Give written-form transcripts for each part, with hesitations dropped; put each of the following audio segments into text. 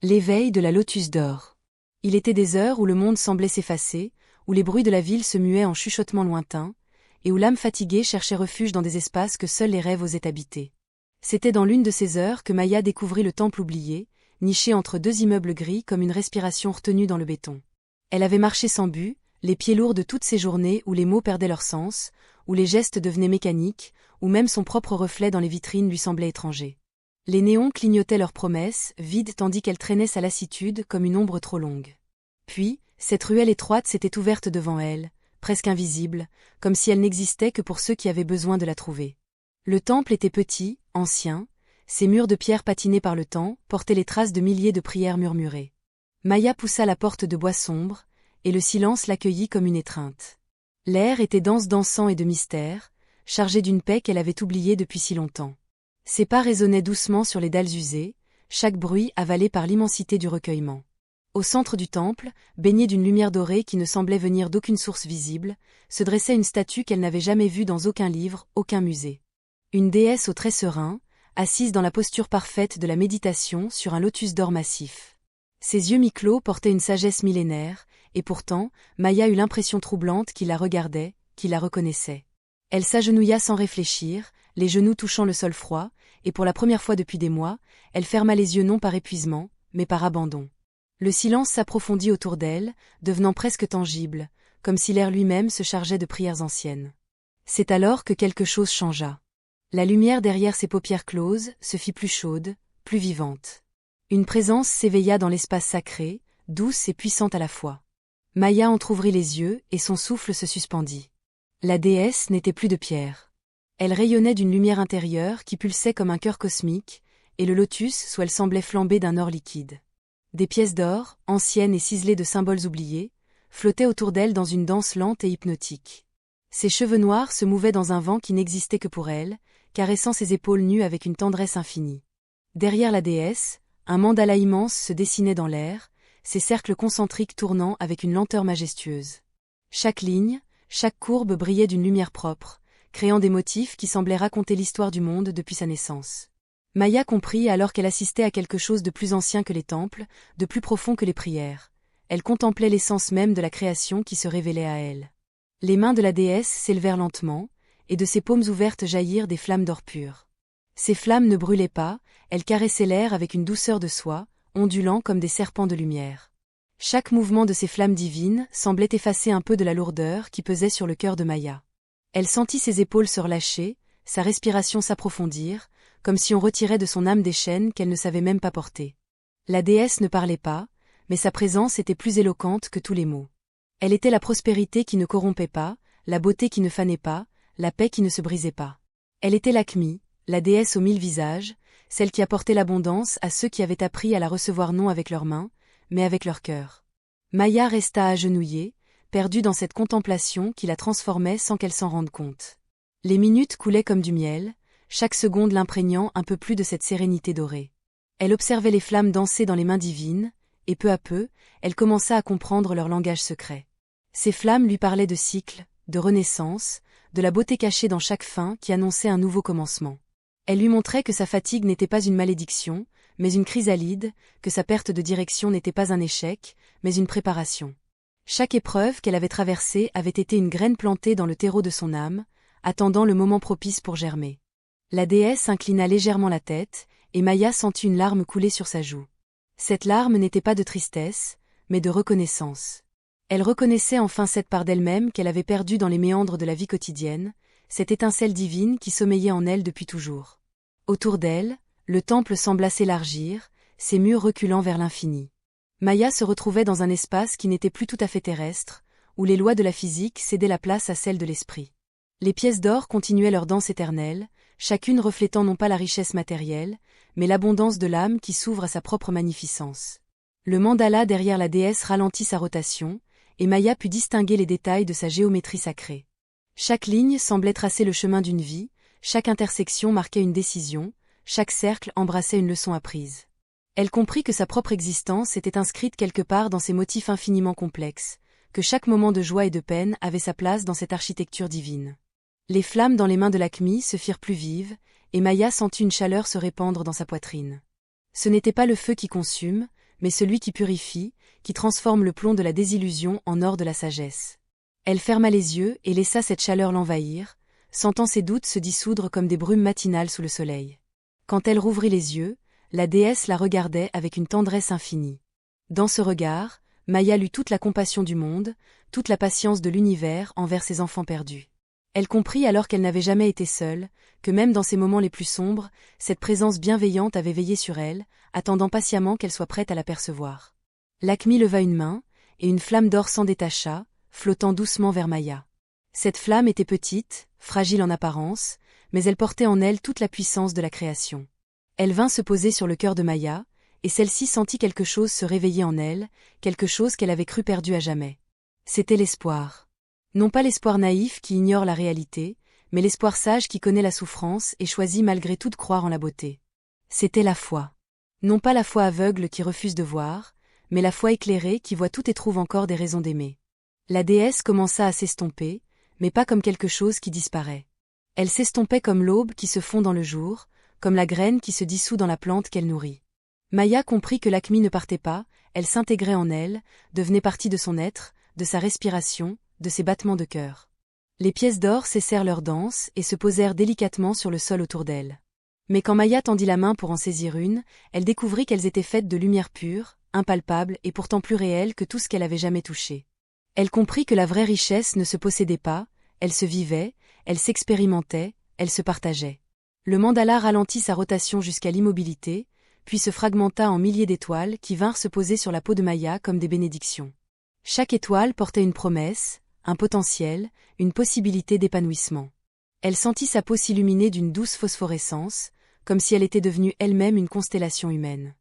L'éveil de la Lotus d'or. Il était des heures où le monde semblait s'effacer, où les bruits de la ville se muaient en chuchotements lointains, et où l'âme fatiguée cherchait refuge dans des espaces que seuls les rêves osaient habiter. C'était dans l'une de ces heures que Maya découvrit le temple oublié, niché entre deux immeubles gris comme une respiration retenue dans le béton. Elle avait marché sans but, les pieds lourds de toutes ces journées où les mots perdaient leur sens, où les gestes devenaient mécaniques, où même son propre reflet dans les vitrines lui semblait étranger. Les néons clignotaient leurs promesses, vides tandis qu'elle traînait sa lassitude comme une ombre trop longue. Puis, cette ruelle étroite s'était ouverte devant elle, presque invisible, comme si elle n'existait que pour ceux qui avaient besoin de la trouver. Le temple était petit, ancien, ses murs de pierre patinés par le temps portaient les traces de milliers de prières murmurées. Maya poussa la porte de bois sombre, et le silence l'accueillit comme une étreinte. L'air était dense d'encens et de mystère, chargé d'une paix qu'elle avait oubliée depuis si longtemps. Ses pas résonnaient doucement sur les dalles usées, chaque bruit avalé par l'immensité du recueillement. Au centre du temple, baignée d'une lumière dorée qui ne semblait venir d'aucune source visible, se dressait une statue qu'elle n'avait jamais vue dans aucun livre, aucun musée. Une déesse aux traits sereins, assise dans la posture parfaite de la méditation sur un lotus d'or massif. Ses yeux mi-clos portaient une sagesse millénaire, et pourtant, Maya eut l'impression troublante qu'il la regardait, qu'il la reconnaissait. Elle s'agenouilla sans réfléchir, les genoux touchant le sol froid, et pour la première fois depuis des mois, elle ferma les yeux non par épuisement, mais par abandon. Le silence s'approfondit autour d'elle, devenant presque tangible, comme si l'air lui-même se chargeait de prières anciennes. C'est alors que quelque chose changea. La lumière derrière ses paupières closes se fit plus chaude, plus vivante. Une présence s'éveilla dans l'espace sacré, douce et puissante à la fois. Maya entr'ouvrit les yeux et son souffle se suspendit. La déesse n'était plus de pierre. Elle rayonnait d'une lumière intérieure qui pulsait comme un cœur cosmique, et le lotus où elle semblait flamber d'un or liquide. Des pièces d'or, anciennes et ciselées de symboles oubliés, flottaient autour d'elle dans une danse lente et hypnotique. Ses cheveux noirs se mouvaient dans un vent qui n'existait que pour elle, caressant ses épaules nues avec une tendresse infinie. Derrière la déesse, un mandala immense se dessinait dans l'air, ses cercles concentriques tournant avec une lenteur majestueuse. Chaque ligne, chaque courbe brillait d'une lumière propre, créant des motifs qui semblaient raconter l'histoire du monde depuis sa naissance. Maya comprit alors qu'elle assistait à quelque chose de plus ancien que les temples, de plus profond que les prières. Elle contemplait l'essence même de la création qui se révélait à elle. Les mains de la déesse s'élevèrent lentement, et de ses paumes ouvertes jaillirent des flammes d'or pur. Ces flammes ne brûlaient pas, elles caressaient l'air avec une douceur de soie, ondulant comme des serpents de lumière. Chaque mouvement de ces flammes divines semblait effacer un peu de la lourdeur qui pesait sur le cœur de Maya. Elle sentit ses épaules se relâcher, sa respiration s'approfondir, comme si on retirait de son âme des chaînes qu'elle ne savait même pas porter. La déesse ne parlait pas, mais sa présence était plus éloquente que tous les mots. Elle était la prospérité qui ne corrompait pas, la beauté qui ne fanait pas, la paix qui ne se brisait pas. Elle était Lakshmi, la déesse aux 1000 visages, celle qui apportait l'abondance à ceux qui avaient appris à la recevoir non avec leurs mains, mais avec leur cœur. Maya resta agenouillée, perdue dans cette contemplation qui la transformait sans qu'elle s'en rende compte. Les minutes coulaient comme du miel, chaque seconde l'imprégnant un peu plus de cette sérénité dorée. Elle observait les flammes danser dans les mains divines, et peu à peu, elle commença à comprendre leur langage secret. Ces flammes lui parlaient de cycle, de renaissance, de la beauté cachée dans chaque fin qui annonçait un nouveau commencement. Elle lui montrait que sa fatigue n'était pas une malédiction, mais une chrysalide, que sa perte de direction n'était pas un échec, mais une préparation. Chaque épreuve qu'elle avait traversée avait été une graine plantée dans le terreau de son âme, attendant le moment propice pour germer. La déesse inclina légèrement la tête, et Maya sentit une larme couler sur sa joue. Cette larme n'était pas de tristesse, mais de reconnaissance. Elle reconnaissait enfin cette part d'elle-même qu'elle avait perdue dans les méandres de la vie quotidienne, cette étincelle divine qui sommeillait en elle depuis toujours. Autour d'elle, le temple sembla s'élargir, ses murs reculant vers l'infini. Maya se retrouvait dans un espace qui n'était plus tout à fait terrestre, où les lois de la physique cédaient la place à celles de l'esprit. Les pièces d'or continuaient leur danse éternelle, chacune reflétant non pas la richesse matérielle, mais l'abondance de l'âme qui s'ouvre à sa propre magnificence. Le mandala derrière la déesse ralentit sa rotation, et Maya put distinguer les détails de sa géométrie sacrée. Chaque ligne semblait tracer le chemin d'une vie, chaque intersection marquait une décision, chaque cercle embrassait une leçon apprise. Elle comprit que sa propre existence était inscrite quelque part dans ces motifs infiniment complexes, que chaque moment de joie et de peine avait sa place dans cette architecture divine. Les flammes dans les mains de Lakshmi se firent plus vives, et Maya sentit une chaleur se répandre dans sa poitrine. Ce n'était pas le feu qui consume, mais celui qui purifie, qui transforme le plomb de la désillusion en or de la sagesse. Elle ferma les yeux et laissa cette chaleur l'envahir, sentant ses doutes se dissoudre comme des brumes matinales sous le soleil. Quand elle rouvrit les yeux, la déesse la regardait avec une tendresse infinie. Dans ce regard, Maya lut toute la compassion du monde, toute la patience de l'univers envers ses enfants perdus. Elle comprit alors qu'elle n'avait jamais été seule, que même dans ses moments les plus sombres, cette présence bienveillante avait veillé sur elle, attendant patiemment qu'elle soit prête à l'apercevoir. Lakshmi leva une main, et une flamme d'or s'en détacha, flottant doucement vers Maya. Cette flamme était petite, fragile en apparence, mais elle portait en elle toute la puissance de la création. Elle vint se poser sur le cœur de Maya, et celle-ci sentit quelque chose se réveiller en elle, quelque chose qu'elle avait cru perdu à jamais. C'était l'espoir. Non pas l'espoir naïf qui ignore la réalité, mais l'espoir sage qui connaît la souffrance et choisit malgré tout de croire en la beauté. C'était la foi. Non pas la foi aveugle qui refuse de voir, mais la foi éclairée qui voit tout et trouve encore des raisons d'aimer. La déesse commença à s'estomper, mais pas comme quelque chose qui disparaît. Elle s'estompait comme l'aube qui se fond dans le jour, comme la graine qui se dissout dans la plante qu'elle nourrit. Maya comprit que Lakshmi ne partait pas, elle s'intégrait en elle, devenait partie de son être, de sa respiration, de ses battements de cœur. Les pièces d'or cessèrent leur danse et se posèrent délicatement sur le sol autour d'elle. Mais quand Maya tendit la main pour en saisir une, elle découvrit qu'elles étaient faites de lumière pure, impalpable et pourtant plus réelle que tout ce qu'elle avait jamais touché. Elle comprit que la vraie richesse ne se possédait pas, elle se vivait, elle s'expérimentait, elle se partageait. Le mandala ralentit sa rotation jusqu'à l'immobilité, puis se fragmenta en milliers d'étoiles qui vinrent se poser sur la peau de Maya comme des bénédictions. Chaque étoile portait une promesse, un potentiel, une possibilité d'épanouissement. Elle sentit sa peau s'illuminer d'une douce phosphorescence, comme si elle était devenue elle-même une constellation humaine.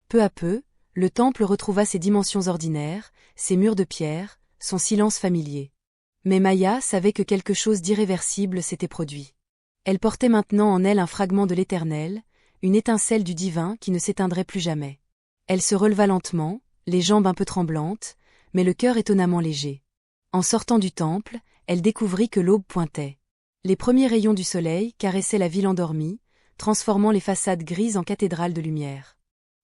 Peu à peu, le temple retrouva ses dimensions ordinaires, ses murs de pierre, son silence familier. Mais Maya savait que quelque chose d'irréversible s'était produit. Elle portait maintenant en elle un fragment de l'éternel, une étincelle du divin qui ne s'éteindrait plus jamais. Elle se releva lentement, les jambes un peu tremblantes, mais le cœur étonnamment léger. En sortant du temple, elle découvrit que l'aube pointait. Les premiers rayons du soleil caressaient la ville endormie, transformant les façades grises en cathédrales de lumière.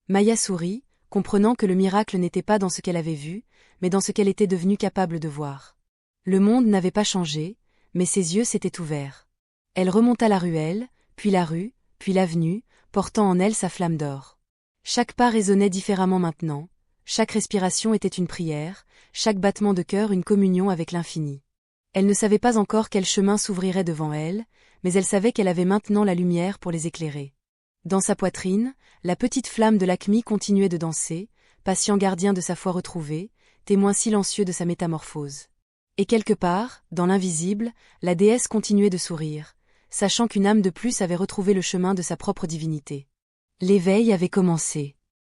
Maya sourit, comprenant que le miracle n'était pas dans ce qu'elle avait vu, mais dans ce qu'elle était devenue capable de voir. Le monde n'avait pas changé, mais ses yeux s'étaient ouverts. Elle remonta la ruelle, puis la rue, puis l'avenue, portant en elle sa flamme d'or. Chaque pas résonnait différemment maintenant, chaque respiration était une prière, chaque battement de cœur une communion avec l'infini. Elle ne savait pas encore quel chemin s'ouvrirait devant elle, mais elle savait qu'elle avait maintenant la lumière pour les éclairer. Dans sa poitrine, la petite flamme de Lakshmi continuait de danser, patient gardien de sa foi retrouvée, témoin silencieux de sa métamorphose. Et quelque part, dans l'invisible, la déesse continuait de sourire, sachant qu'une âme de plus avait retrouvé le chemin de sa propre divinité. L'éveil avait commencé.